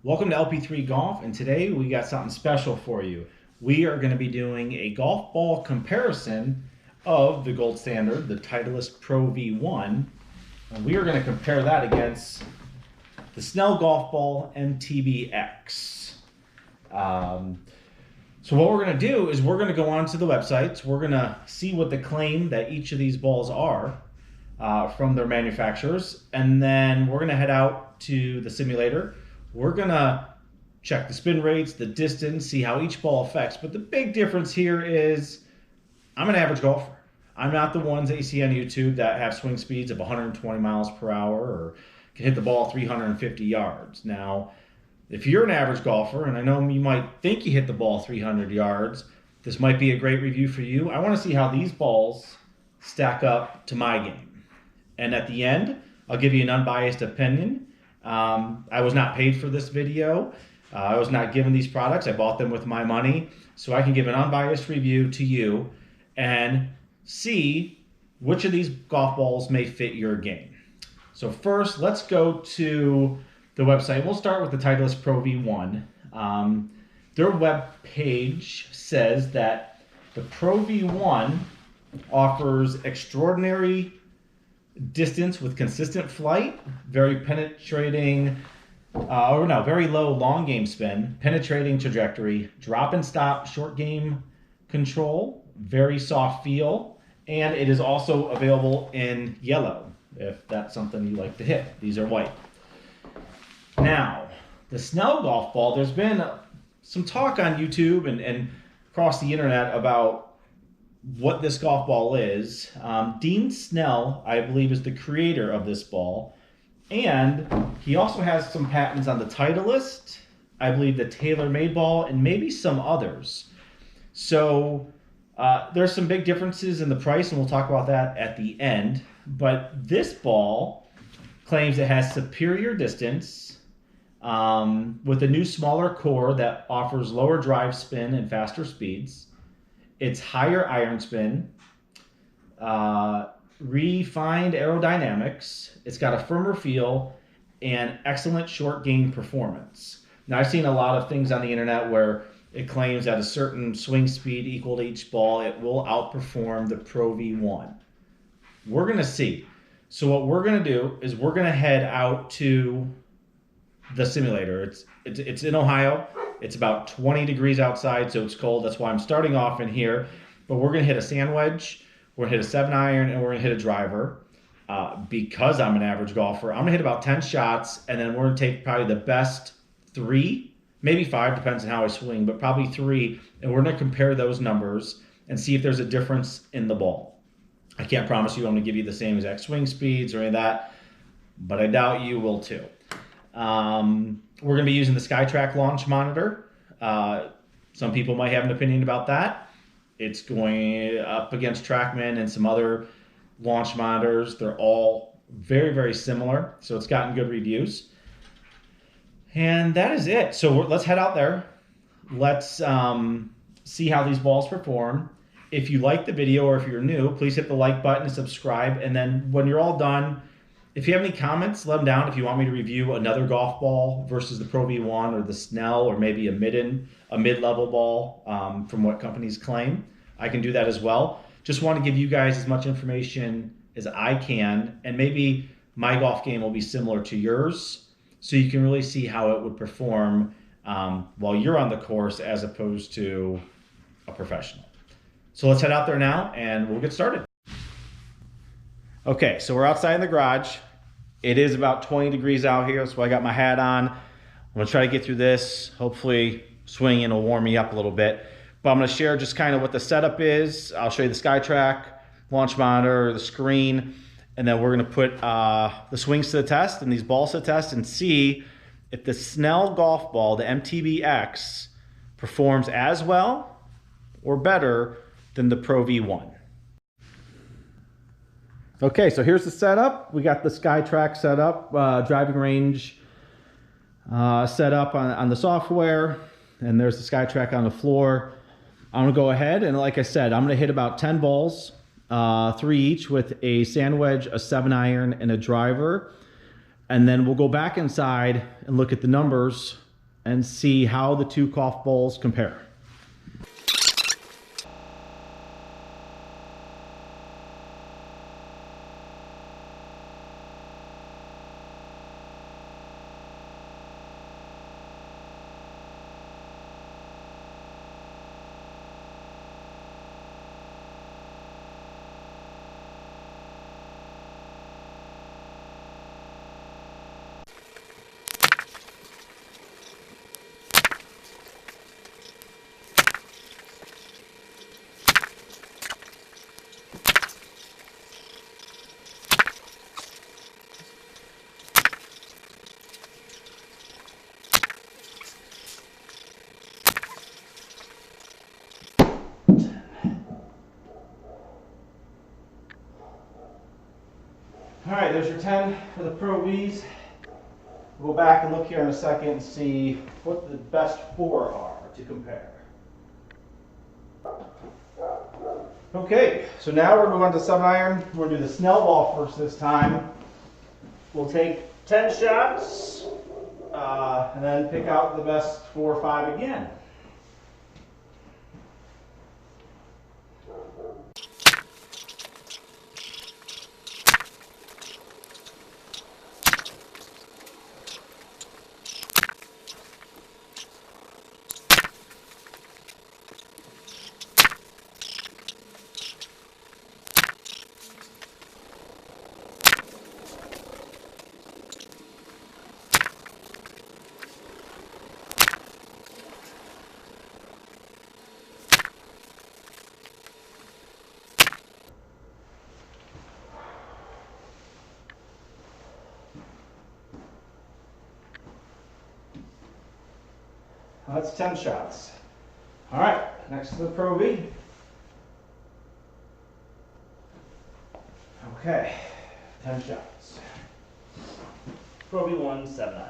Welcome to LP3 Golf, and today we got something special for you. We are going to be doing a golf ball comparison of the gold standard, the Titleist Pro V1, and we are going to compare that against the Snell Golf Ball MTB-X. So what we're going to do is we're going to go onto the websites. We're going to see what the claim that each of these balls are from their manufacturers, and then we're going to head out to the simulator. We're going to check the spin rates, the distance, see how each ball affects. But the big difference here is I'm an average golfer. I'm not the ones that you see on YouTube that have swing speeds of 120 miles per hour or can hit the ball 350 yards. Now, if you're an average golfer, and I know you might think you hit the ball 300 yards, this might be a great review for you. I want to see how these balls stack up to my game. And at the end, I'll give you an unbiased opinion. I was not paid for this video. I was not given these products. I bought them with my money. So I can give an unbiased review to you and see which of these golf balls may fit your game. So first, let's go to the website. We'll start with the Titleist Pro V1. Their web page says that the Pro V1 offers extraordinary distance with consistent flight, very penetrating, very low long game spin, penetrating trajectory, drop and stop, short game control, very soft feel, and it is also available in yellow if that's something you like to hit. These are white. Now, the Snell golf ball, there's been some talk on YouTube and across the internet about what this golf ball is. Dean Snell, I believe, is the creator of this ball, and he also has some patents on the Titleist, I believe the TaylorMade ball, and maybe some others. So there's some big differences in the price, and we'll talk about that at the end. But this ball claims it has superior distance with a new smaller core that offers lower drive spin and faster speeds. It's higher iron spin, refined aerodynamics. It's got a firmer feel and excellent short game performance. Now, I've seen a lot of things on the internet where it claims at a certain swing speed equal to each ball, it will outperform the Pro V1. We're going to see. So what we're going to do is we're going to head out to the simulator. It's in Ohio. It's about 20 degrees outside, so it's cold. That's why I'm starting off in here. But we're going to hit a sand wedge, we're going to hit a 7-iron, and we're going to hit a driver. Because I'm an average golfer, I'm going to hit about 10 shots, and then we're going to take probably the best 3, maybe 5, depends on how I swing, but probably 3, and we're going to compare those numbers and see if there's a difference in the ball. I can't promise you I'm going to give you the same exact swing speeds or any of that, but I doubt you will too. We're going to be using the SkyTrack launch monitor. Some people might have an opinion about that. It's going up against TrackMan and some other launch monitors. They're all very, very similar, so it's gotten good reviews. And that is it. So let's head out there. Let's see how these balls perform. If you like the video or if you're new, please hit the like button and subscribe. And then when you're all done, if you have any comments, let them down. If you want me to review another golf ball versus the Pro V1 or the Snell or maybe a mid-level ball from what companies claim, I can do that as well. Just want to give you guys as much information as I can, and maybe my golf game will be similar to yours, so you can really see how it would perform while you're on the course as opposed to a professional. So let's head out there now and we'll get started. Okay, so we're outside in the garage. It is about 20 degrees out here, so I got my hat on. I'm gonna try to get through this. Hopefully swinging will warm me up a little bit. But I'm gonna share just kind of what the setup is. I'll show you the SkyTrack launch monitor, the screen, and then we're gonna put the swings to the test and these balls to the test and see if the Snell golf ball, the MTB-X, performs as well or better than the Pro V1. Okay, so here's the setup. We got the SkyTrack set up, driving range set up on the software, and there's the SkyTrack on the floor. I'm gonna go ahead and, like I said, I'm gonna hit about 10 balls, 3 each with a sand wedge, a 7-iron, and a driver. And then we'll go back inside and look at the numbers and see how the two golf balls compare. All right, there's your 10 for the Pro Vs. We'll go back and look here in a second and see what the best 4 are to compare. Okay, so now we're going to 7-iron. We're going to do the Snell ball first this time. We'll take 10 shots and then pick out the best 4 or 5 again. That's 10 shots. All right, next to the Pro V. Okay, 10 shots. ProV1 7-iron.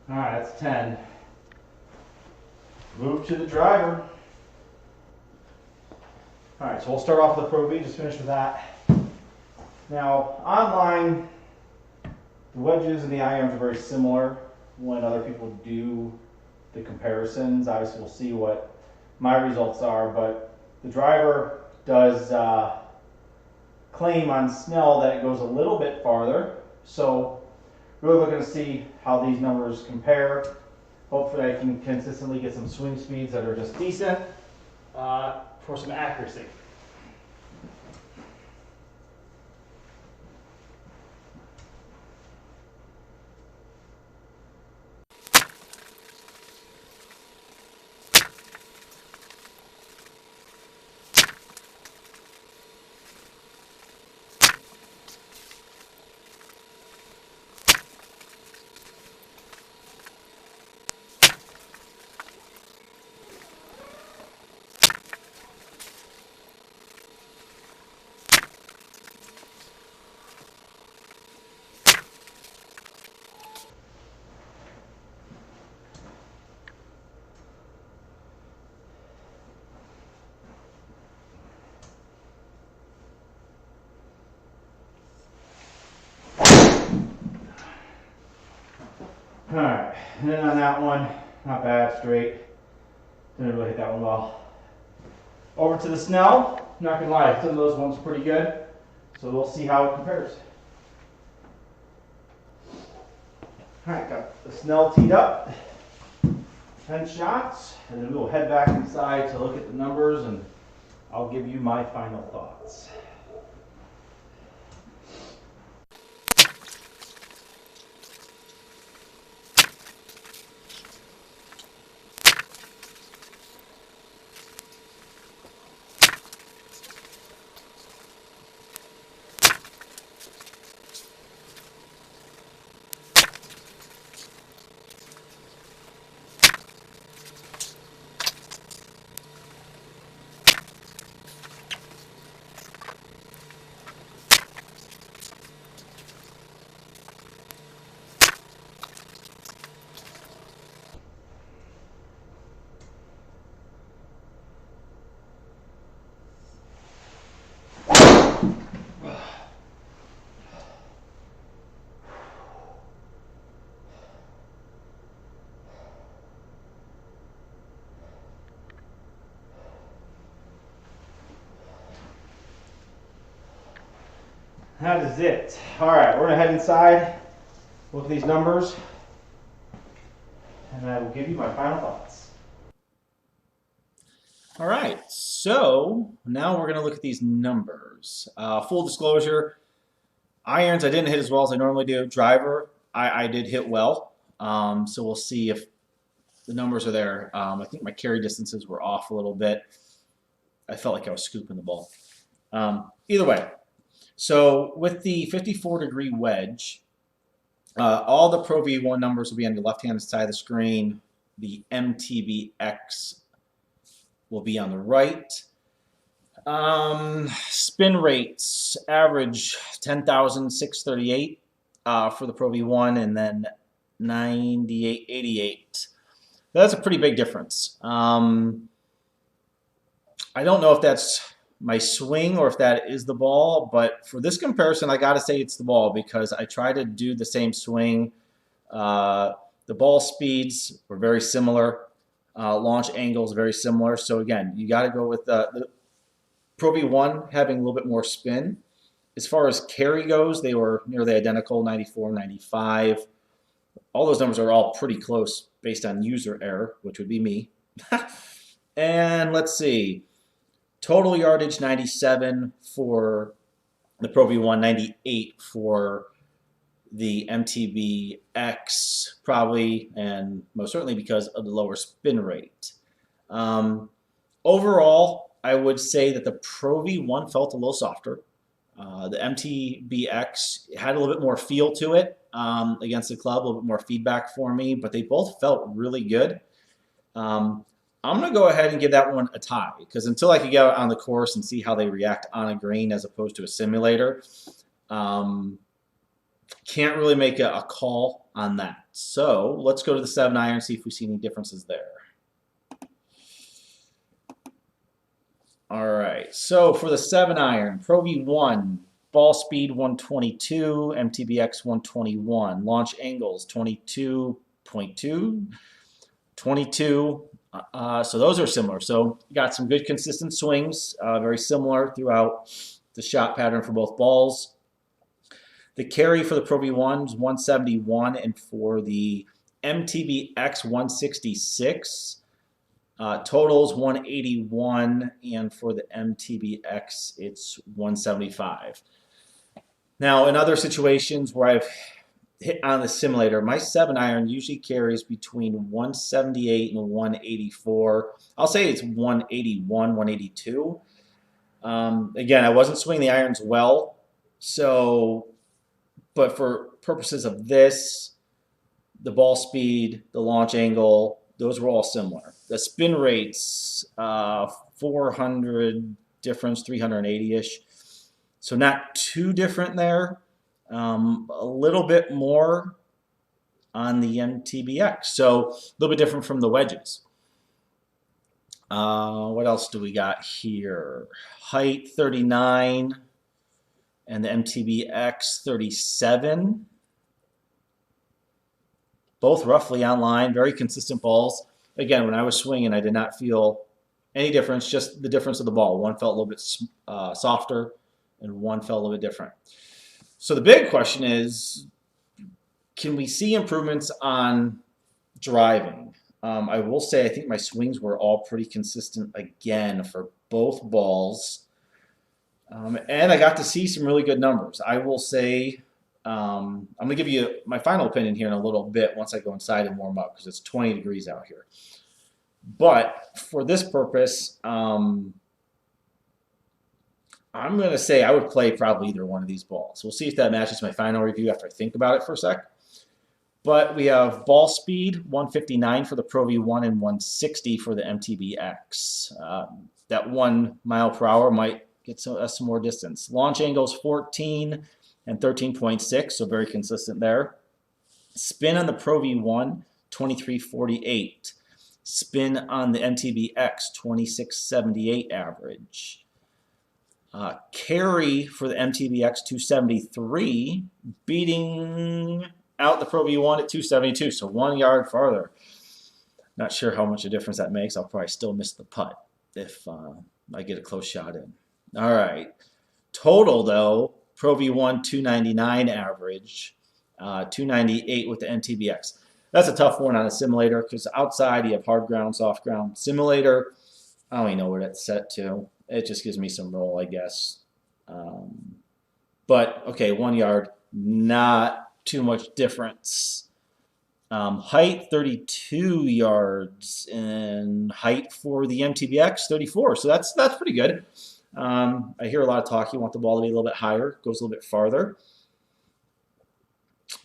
All right, that's 10. Move to the driver. All right, so we'll start off with the Pro V, just finish with that. Now, online, the wedges and the irons are very similar when other people do the comparisons. Obviously, we'll see what my results are, but the driver does claim on Snell that it goes a little bit farther. So really looking to see how these numbers compare. Hopefully I can consistently get some swing speeds that are just decent for some accuracy. All right, and then on that one, not bad, straight. Didn't really hit that one well. Over to the Snell, not gonna lie, some of those ones are pretty good. So we'll see how it compares. All right, got the Snell teed up. 10 shots, and then we'll head back inside to look at the numbers and I'll give you my final thoughts. that is it. All right, we're gonna head inside, look at these numbers, and I will give you my final thoughts. All right, so now we're gonna look at these numbers. Full disclosure, irons I didn't hit as well as I normally do. Driver, I did hit well. So we'll see if the numbers are there. I think my carry distances were off a little bit. I felt like I was scooping the ball. Either way, so with the 54-degree wedge, all the Pro V1 numbers will be on the left-hand side of the screen. The MTB-X will be on the right. Spin rates average 10,638 for the Pro V1, and then 9888. That's a pretty big difference. I don't know if that's my swing or if that is the ball, but for this comparison, I got to say it's the ball because I try to do the same swing. The ball speeds were very similar. Launch angles very similar. So again, you got to go with the Pro V1 having a little bit more spin. As far as carry goes, they were nearly identical, 94, 95. All those numbers are all pretty close based on user error, which would be me. And let's see. Total yardage 97 for the Pro V1, 98 for the MTB-X, probably, and most certainly because of the lower spin rate. Overall, I would say that the Pro V1 felt a little softer. The MTB-X had a little bit more feel to it against the club, a little bit more feedback for me, but they both felt really good. I'm going to go ahead and give that one a tie because until I could get out on the course and see how they react on a green as opposed to a simulator, can't really make a call on that. So let's go to the 7-iron and see if we see any differences there. All right, so for the 7-iron, Pro V1, ball speed 122, MTB-X 121, launch angles 22.2, 22. So those are similar. So you got some good consistent swings, very similar throughout the shot pattern for both balls. The carry for the Pro V1 is 171, and for the MTB-X 166. Totals 181, and for the MTB-X it's 175. Now in other situations where I've hit on the simulator, my 7-iron usually carries between 178 and 184. I'll say it's 181, 182. Again, I wasn't swinging the irons well, so, but for purposes of this, the ball speed, the launch angle, those were all similar. The spin rates, 400 difference, 380-ish. So not too different there. A little bit more on the MTB-X. So a little bit different from the wedges. What else do we got here? Height 39 and the MTB-X 37. Both roughly on line, very consistent balls. Again, when I was swinging, I did not feel any difference, just the difference of the ball. One felt a little bit softer and one felt a little bit different. So the big question is, can we see improvements on driving? I will say I think my swings were all pretty consistent again for both balls. And I got to see some really good numbers. I will say, I'm going to give you my final opinion here in a little bit once I go inside and warm up because it's 20 degrees out here. But for this purpose, I'm going to say I would play probably either one of these balls. We'll see if that matches my final review after I think about it for a sec. But we have ball speed, 159 for the Pro V1 and 160 for the MTB-X. That 1 mile per hour might get some more distance. Launch angles 14 and 13.6, so very consistent there. Spin on the Pro V1, 2348. Spin on the MTB-X, 2678 average. Carry for the MTB-X, 273, beating out the Pro V1 at 272, so 1 yard farther. Not sure how much a difference that makes. I'll probably still miss the putt if I get a close shot in. All right. Total, though, Pro V1 299 average, 298 with the MTB-X. That's a tough one on a simulator because outside you have hard ground, soft ground. Simulator, I don't even know where that's set to. It just gives me some roll, I guess. But okay, 1 yard, not too much difference. Height 32 yards and height for the MTB-X 34. So that's pretty good. I hear a lot of talk. You want the ball to be a little bit higher, goes a little bit farther.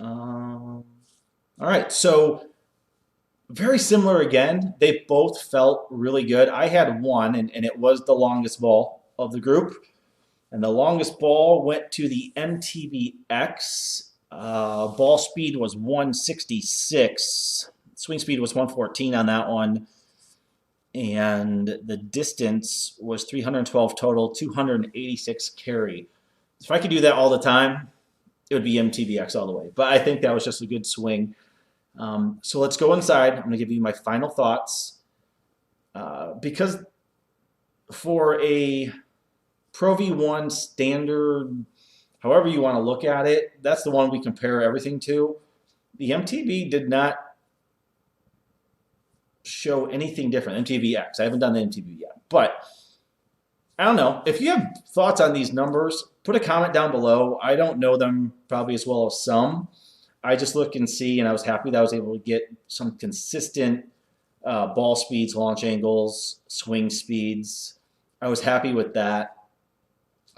All right, so very similar again. They both felt really good. I had one, and it was the longest ball of the group. And the longest ball went to the MTB-X. Ball speed was 166. Swing speed was 114 on that one. And the distance was 312 total, 286 carry. If I could do that all the time, it would be MTB-X all the way. But I think that was just a good swing. So let's go inside. I'm going to give you my final thoughts. Because for a Pro V1 standard, however you want to look at it, that's the one we compare everything to. The MTB did not show anything different. MTB-X. I haven't done the MTB yet. But I don't know. If you have thoughts on these numbers, put a comment down below. I don't know them probably as well as some. I just look and see, and I was happy that I was able to get some consistent ball speeds, launch angles, swing speeds. I was happy with that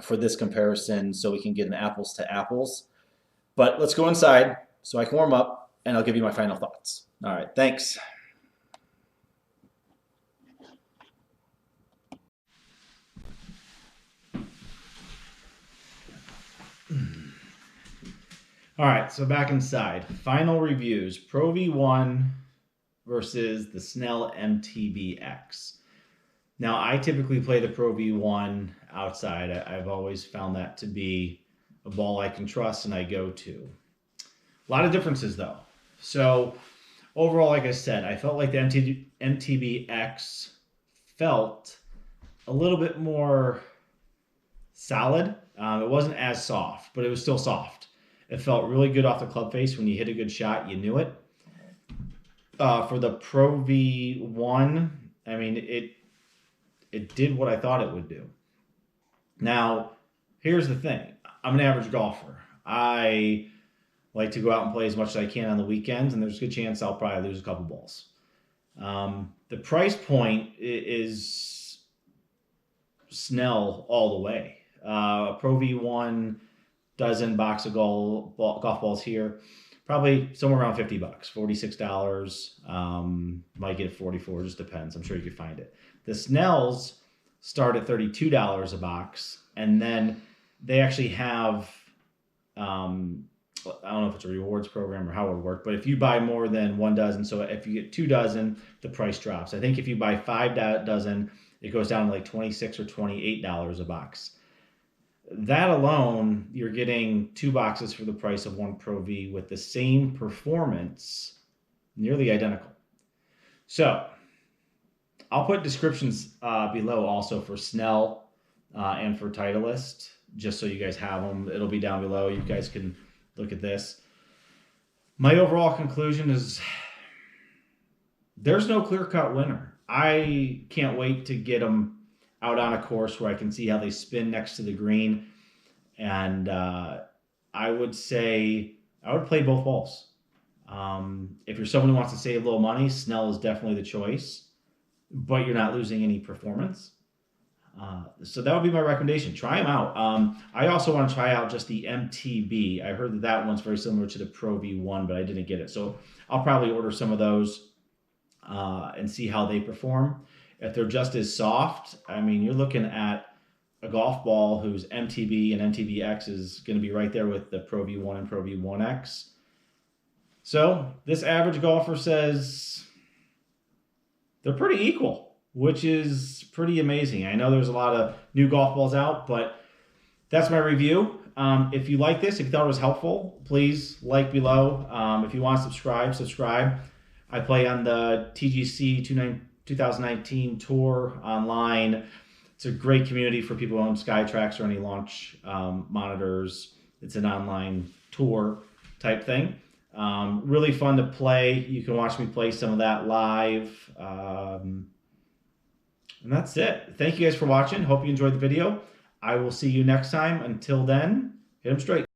for this comparison so we can get an apples to apples. But let's go inside so I can warm up, and I'll give you my final thoughts. All right, thanks. All right, so back inside. Final reviews. Pro V1 versus the Snell MTB-X. Now, I typically play the Pro V1 outside. I've always found that to be a ball I can trust and I go to. A lot of differences, though. So, overall, like I said, I felt like the MTB-X felt a little bit more solid. It wasn't as soft, but it was still soft. It felt really good off the club face. When you hit a good shot, you knew it. For the Pro V1, I mean, it did what I thought it would do. Now, here's the thing. I'm an average golfer. I like to go out and play as much as I can on the weekends, and there's a good chance I'll probably lose a couple balls. The price point is Snell all the way. Pro V1 dozen box of golf balls here, probably somewhere around $50, $46. Might get 44, just depends. I'm sure you could find it. The Snells start at $32 a box, and then they actually have, I don't know if it's a rewards program or how it would work, but if you buy more than 1 dozen, so if you get 2 dozen, the price drops. I think if you buy 5 dozen, it goes down to like $26 or $28 a box. That alone, you're getting 2 boxes for the price of 1 Pro V with the same performance, nearly identical. So, I'll put descriptions below also for Snell and for Titleist, just so you guys have them. It'll be down below. You guys can look at this. My overall conclusion is there's no clear-cut winner. I can't wait to get them out on a course where I can see how they spin next to the green. And I would say I would play both balls. If you're someone who wants to save a little money, Snell is definitely the choice, but you're not losing any performance. So that would be my recommendation. Try them out. I also want to try out just the MTB. I heard that one's very similar to the Pro V1, but I didn't get it. So I'll probably order some of those and see how they perform. If they're just as soft, I mean, you're looking at a golf ball whose MTB and MTB-X is going to be right there with the Pro V1 and Pro V1X. So this average golfer says they're pretty equal, which is pretty amazing. I know there's a lot of new golf balls out, but that's my review. If you like this, if you thought it was helpful, please like below. If you want to subscribe. I play on the TGC 2019 tour online. It's a great community for people who own SkyTrax or any launch monitors. It's an online tour type thing. Really fun to play. You can watch me play some of that live. And that's it. Thank you guys for watching. Hope you enjoyed the video. I will see you next time. Until then, hit them straight.